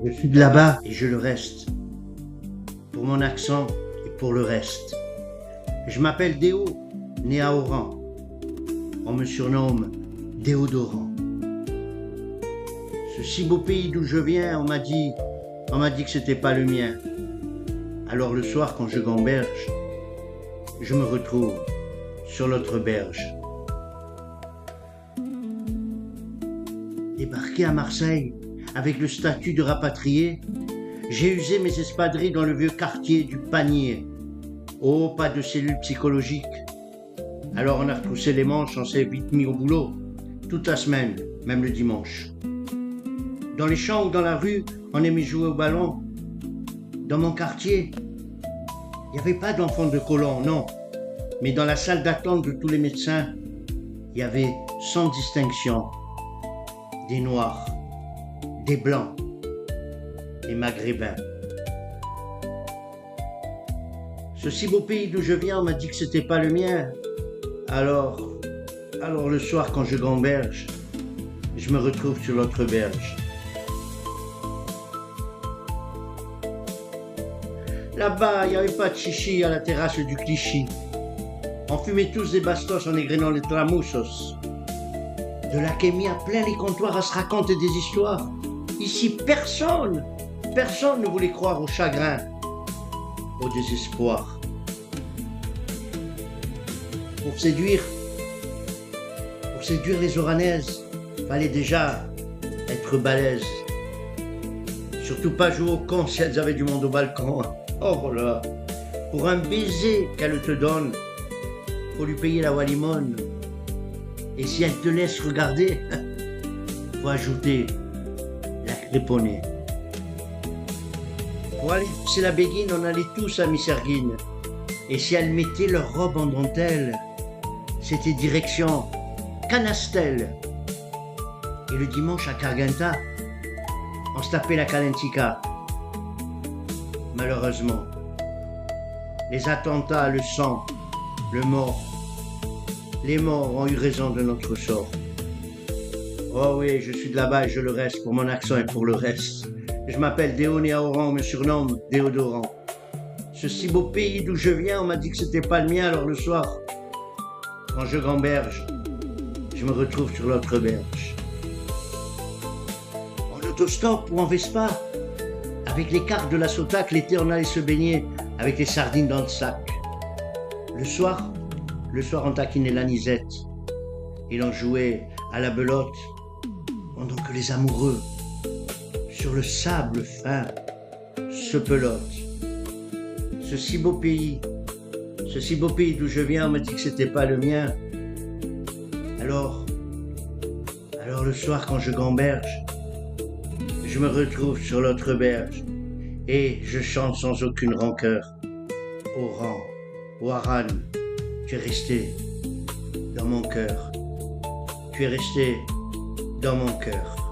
Je suis de là-bas et je le reste. Pour mon accent et pour le reste. Je m'appelle Déo, né à Oran. On me surnomme Déodorant. Ce si beau pays d'où je viens, on m'a dit que c'était pas le mien. Alors le soir, quand je gamberge, je me retrouve sur l'autre berge. Débarqué à Marseille avec le statut de rapatrié, j'ai usé mes espadrilles dans le vieux quartier du Panier. Oh, pas de cellules psychologiques. Alors on a retroussé les manches, on s'est vite mis au boulot, toute la semaine, même le dimanche. Dans les champs ou dans la rue, on aimait jouer au ballon. Dans mon quartier, il n'y avait pas d'enfants de colons, non. Mais dans la salle d'attente de tous les médecins, il y avait sans distinction des Noirs, des Blancs, des Maghrébins. Ce si beau pays d'où je viens, on m'a dit que c'était pas le mien. Alors le soir quand je gamberge, je me retrouve sur l'autre berge. Là-bas, il n'y avait pas de chichi à la terrasse du Clichy. On fumait tous des bastos en égrénant les tramoussos. De la kémie à plein les comptoirs à se raconter des histoires. Ici, personne ne voulait croire au chagrin, au désespoir. Pour séduire les Oranaises, fallait déjà être balèze. Surtout pas jouer au con si elles avaient du monde au balcon. Oh voilà. Pour un baiser qu'elle te donne, faut lui payer la walimone. Et si elle te laisse regarder, faut ajouter la créponnée. Pour aller pousser la béguine, on allait tous à Miss Erguine. Et si elles mettaient leur robe en dentelle, c'était direction Canastel. Et le dimanche à Carganta, on se tapait la Calentica. Malheureusement, les attentats, le sang, les morts ont eu raison de notre sort. Oh oui, je suis de là-bas et je le reste pour mon accent et pour le reste. Je m'appelle Déo né à Oran, on me surnomme Déodorant. Ce si beau pays d'où je viens, on m'a dit que c'était pas le mien, alors le soir, quand je gamberge, je me retrouve sur l'autre berge. En autostop ou en Vespa, avec les cartes de la Sotac, l'été on allait se baigner avec les sardines dans le sac. Le soir on taquinait l'anisette et l'on jouait à la belote pendant que les amoureux, sur le sable fin, se pelotent. Ce si beau pays d'où je viens, on m'a dit que c'était pas le mien. Alors le soir quand je gamberge, je me retrouve sur l'autre berge et je chante sans aucune rancœur. Oran, Ouaran, tu es resté dans mon cœur. Tu es resté dans mon cœur.